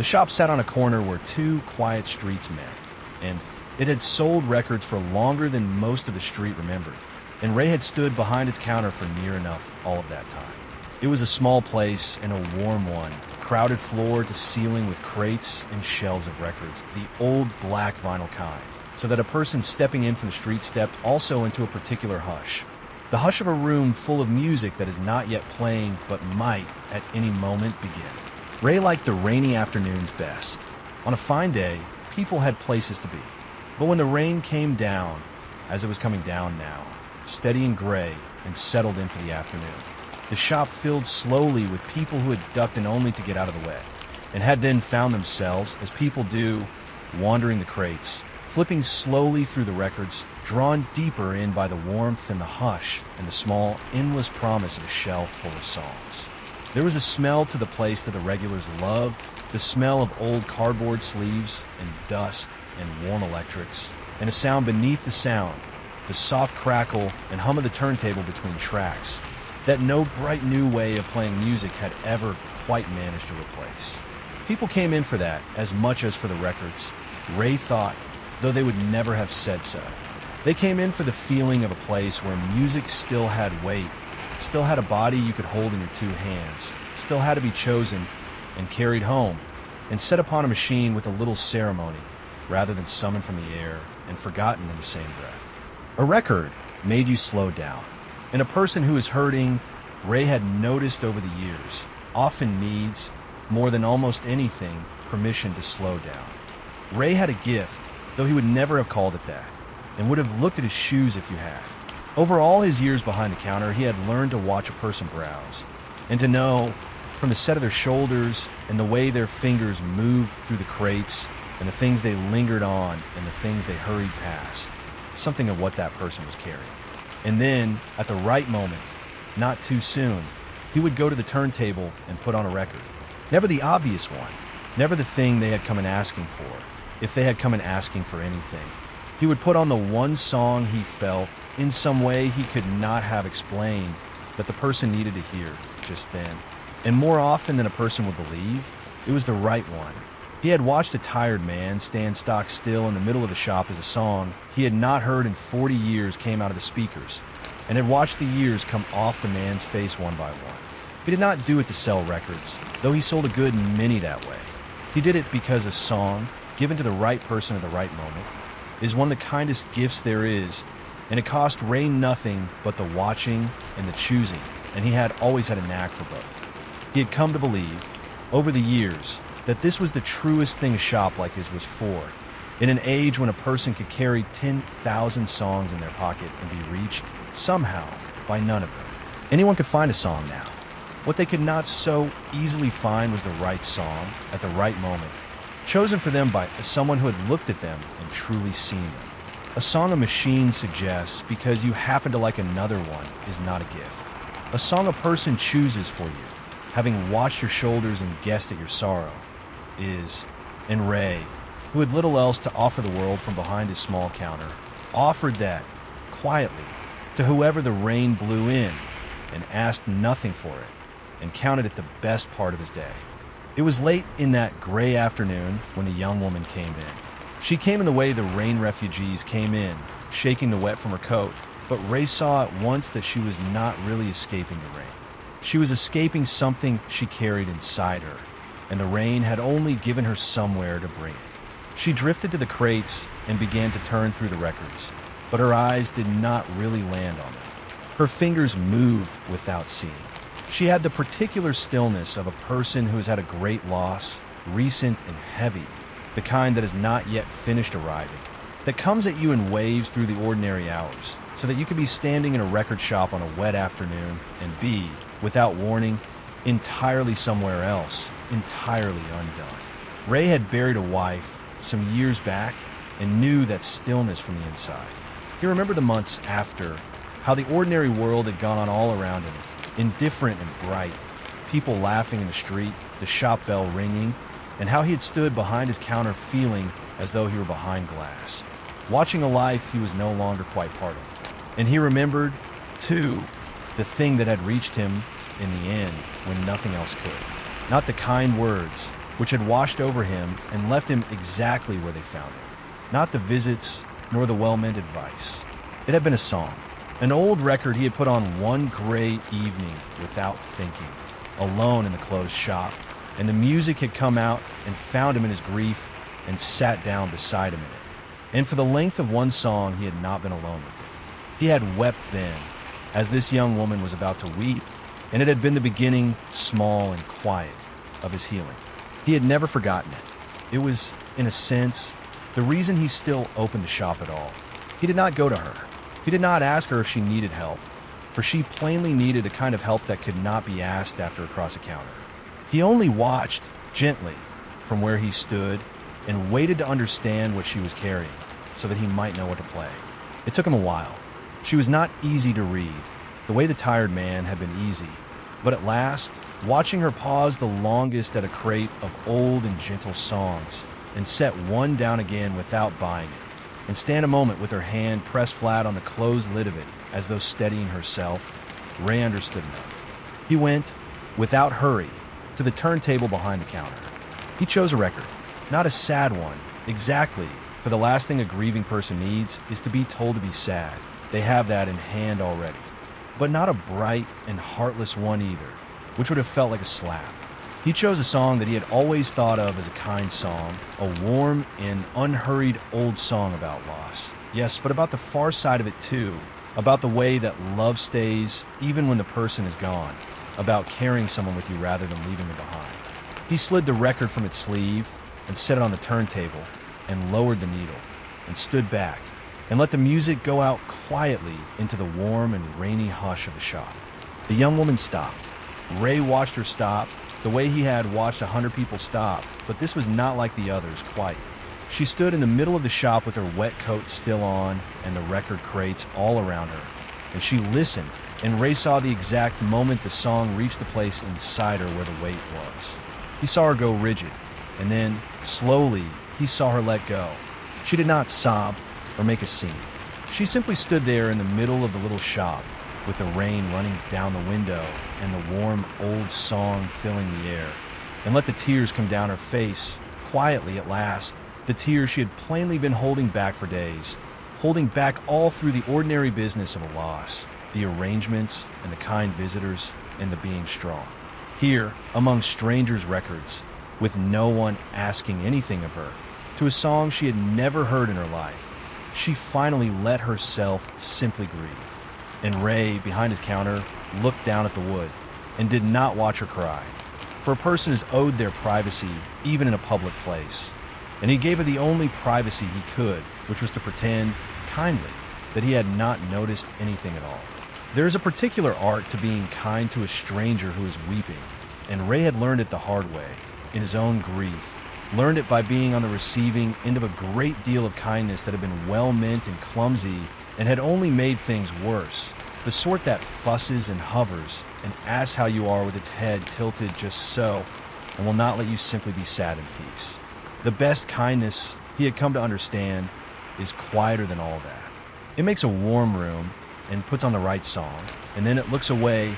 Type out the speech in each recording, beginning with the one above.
The shop sat on a corner where two quiet streets met, and it had sold records for longer than most of the street remembered, and Ray had stood behind its counter for near enough all of that time. It was a small place and a warm one, crowded floor to ceiling with crates and shelves of records, the old black vinyl kind, so that a person stepping in from the street stepped also into a particular hush. The hush of a room full of music that is not yet playing but might at any moment begin. Ray liked the rainy afternoons best. On a fine day, people had places to be. But when the rain came down, as it was coming down now, steady and gray and settled in for the afternoon, the shop filled slowly with people who had ducked in only to get out of the wet, and had then found themselves, as people do, wandering the crates, flipping slowly through the records, drawn deeper in by the warmth and the hush and the small, endless promise of a shelf full of songs. There was a smell to the place that the regulars loved, the smell of old cardboard sleeves and dust and warm electrics, and a sound beneath the sound, the soft crackle and hum of the turntable between tracks, that no bright new way of playing music had ever quite managed to replace. People came in for that as much as for the records, Ray thought, though they would never have said so. They came in for the feeling of a place where music still had weight, still had a body you could hold in your two hands, still had to be chosen and carried home, and set upon a machine with a little ceremony, rather than summoned from the air and forgotten in the same breath. A record made you slow down, and a person who is hurting, Ray had noticed over the years, often needs, more than almost anything, permission to slow down. Ray had a gift, though he would never have called it that, and would have looked at his shoes if you had. Over all his years behind the counter, he had learned to watch a person browse, and to know, from the set of their shoulders and the way their fingers moved through the crates and the things they lingered on and the things they hurried past, something of what that person was carrying. And then, at the right moment, not too soon, he would go to the turntable and put on a record. Never the obvious one, never the thing they had come in asking for, if they had come in asking for anything. He would put on the one song he felt, in some way he could not have explained, that the person needed to hear just then. And more often than a person would believe, it was the right one. He had watched a tired man stand stock still in the middle of the shop as a song he had not heard in 40 years came out of the speakers, and had watched the years come off the man's face one by one. He did not do it to sell records, though he sold a good many that way. He did it because a song, given to the right person at the right moment, is one of the kindest gifts there is, and it cost Ray nothing but the watching and the choosing, and he had always had a knack for both. He had come to believe, over the years, that this was the truest thing a shop like his was for, in an age when a person could carry 10,000 songs in their pocket and be reached, somehow, by none of them. Anyone could find a song now. What they could not so easily find was the right song, at the right moment, chosen for them by someone who had looked at them and truly seen them. A song a machine suggests because you happen to like another one is not a gift. A song a person chooses for you, having watched your shoulders and guessed at your sorrow, is. And Ray, who had little else to offer the world from behind his small counter, offered that, quietly, to whoever the rain blew in, and asked nothing for it, and counted it the best part of his day. It was late in that gray afternoon when the young woman came in. She came in the way the rain refugees came in, shaking the wet from her coat, but Ray saw at once that she was not really escaping the rain. She was escaping something she carried inside her, and the rain had only given her somewhere to bring it. She drifted to the crates and began to turn through the records, but her eyes did not really land on them. Her fingers moved without seeing. She had the particular stillness of a person who has had a great loss, recent and heavy, the kind that has not yet finished arriving, that comes at you in waves through the ordinary hours, so that you could be standing in a record shop on a wet afternoon and be, without warning, entirely somewhere else, entirely undone. Ray had buried a wife some years back and knew that stillness from the inside. He remembered the months after, how the ordinary world had gone on all around him, indifferent and bright, people laughing in the street, the shop bell ringing, and how he had stood behind his counter feeling as though he were behind glass, watching a life he was no longer quite part of. And he remembered, too, the thing that had reached him in the end when nothing else could. Not the kind words, which had washed over him and left him exactly where they found him. Not the visits, nor the well-meant advice. It had been a song, an old record he had put on one gray evening without thinking, alone in the closed shop, and the music had come out and found him in his grief and sat down beside him in it. And for the length of one song, he had not been alone with it. He had wept then, as this young woman was about to weep, and it had been the beginning, small and quiet, of his healing. He had never forgotten it. It was, in a sense, the reason he still opened the shop at all. He did not go to her. He did not ask her if she needed help, for she plainly needed a kind of help that could not be asked after across a counter. He only watched, gently, from where he stood, and waited to understand what she was carrying, so that he might know what to play. It took him a while. She was not easy to read, the way the tired man had been easy, but at last, watching her pause the longest at a crate of old and gentle songs, and set one down again without buying it, and stand a moment with her hand pressed flat on the closed lid of it as though steadying herself, Ray understood enough. He went, without hurry, to the turntable behind the counter. He chose a record, not a sad one, exactly, for the last thing a grieving person needs is to be told to be sad. They have that in hand already. But not a bright and heartless one either, which would have felt like a slap. He chose a song that he had always thought of as a kind song, a warm and unhurried old song about loss. Yes, but about the far side of it too, about the way that love stays even when the person is gone, about carrying someone with you rather than leaving them behind. He slid the record from its sleeve and set it on the turntable and lowered the needle and stood back and let the music go out quietly into the warm and rainy hush of the shop. The young woman stopped. Ray watched her stop, the way he had watched 100 people stop, but this was not like the others, quite. She stood in the middle of the shop with her wet coat still on and the record crates all around her, and she listened, and Ray saw the exact moment the song reached the place inside her where the weight was. He saw her go rigid, and then, slowly, he saw her let go. She did not sob or make a scene. She simply stood there in the middle of the little shop, with the rain running down the window and the warm old song filling the air, and let the tears come down her face, quietly at last, the tears she had plainly been holding back for days, holding back all through the ordinary business of a loss, the arrangements and the kind visitors and the being strong. Here, among strangers' records, with no one asking anything of her, to a song she had never heard in her life, she finally let herself simply grieve. And Ray, behind his counter, looked down at the wood and did not watch her cry, for a person is owed their privacy even in a public place. And he gave her the only privacy he could, which was to pretend, kindly, that he had not noticed anything at all. There is a particular art to being kind to a stranger who is weeping, and Ray had learned it the hard way, in his own grief, learned it by being on the receiving end of a great deal of kindness that had been well-meant and clumsy and had only made things worse, the sort that fusses and hovers and asks how you are with its head tilted just so and will not let you simply be sad in peace. The best kindness, he had come to understand, is quieter than all that. It makes a warm room and puts on the right song, and then it looks away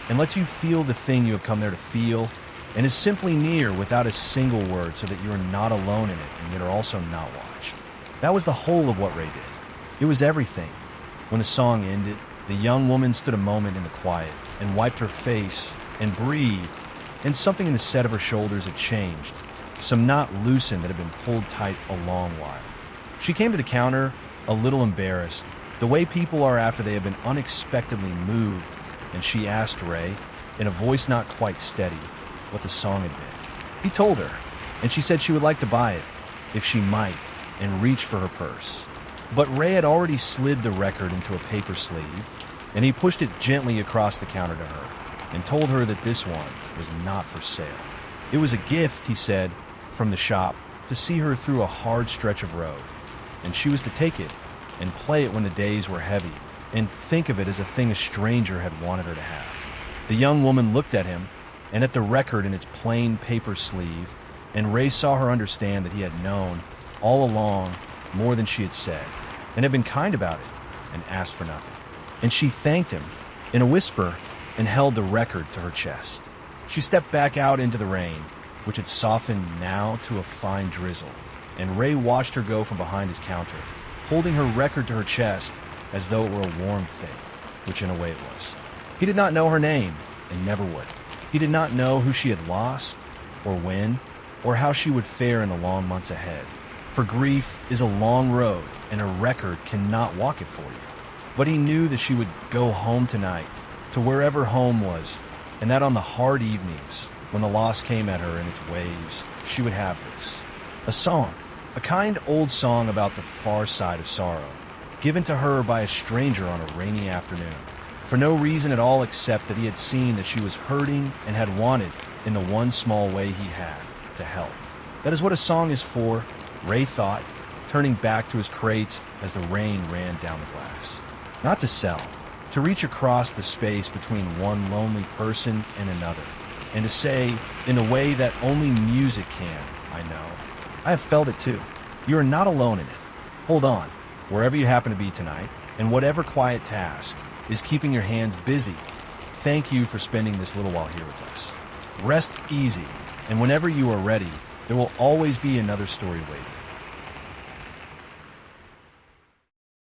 and lets you feel the thing you have come there to feel, and is simply near without a single word so that you are not alone in it and yet are also not watched. That was the whole of what Ray did. It was everything. When the song ended, the young woman stood a moment in the quiet and wiped her face and breathed, and something in the set of her shoulders had changed. Some knot loosened that had been pulled tight a long while. She came to the counter, a little embarrassed, the way people are after they have been unexpectedly moved, and she asked Ray, in a voice not quite steady, what the song had been. He told her, and she said she would like to buy it, if she might, and reached for her purse. But Ray had already slid the record into a paper sleeve, and he pushed it gently across the counter to her, and told her that this one was not for sale. It was a gift, he said, from the shop, to see her through a hard stretch of road, and she was to take it and play it when the days were heavy, and think of it as a thing a stranger had wanted her to have. The young woman looked at him, and at the record in its plain paper sleeve, and Ray saw her understand that he had known, all along, more than she had said, and had been kind about it, and asked for nothing. And she thanked him, in a whisper, and held the record to her chest. She stepped back out into the rain, which had softened now to a fine drizzle, and Ray watched her go from behind his counter, holding her record to her chest as though it were a warm thing, which in a way it was. He did not know her name, and never would. He did not know who she had lost, or when, or how she would fare in the long months ahead. For grief is a long road, and a record cannot walk it for you. But he knew that she would go home tonight, to wherever home was, and that on the hard evenings, when the loss came at her in its waves, she would have this. A song, a kind old song about the far side of sorrow, given to her by a stranger on a rainy afternoon, for no reason at all except that he had seen that she was hurting and had wanted, in the one small way he had, to help. That is what a song is for, Ray thought, turning back to his crates as the rain ran down the glass. Not to sell, to reach across the space between one lonely person and another, and to say, in a way that only music can, I know, I have felt it too. You are not alone in it. Hold on, wherever you happen to be tonight, and whatever quiet task is keeping your hands busy, thank you for spending this little while here with us. Rest easy, and whenever you are ready, there will always be another story waiting.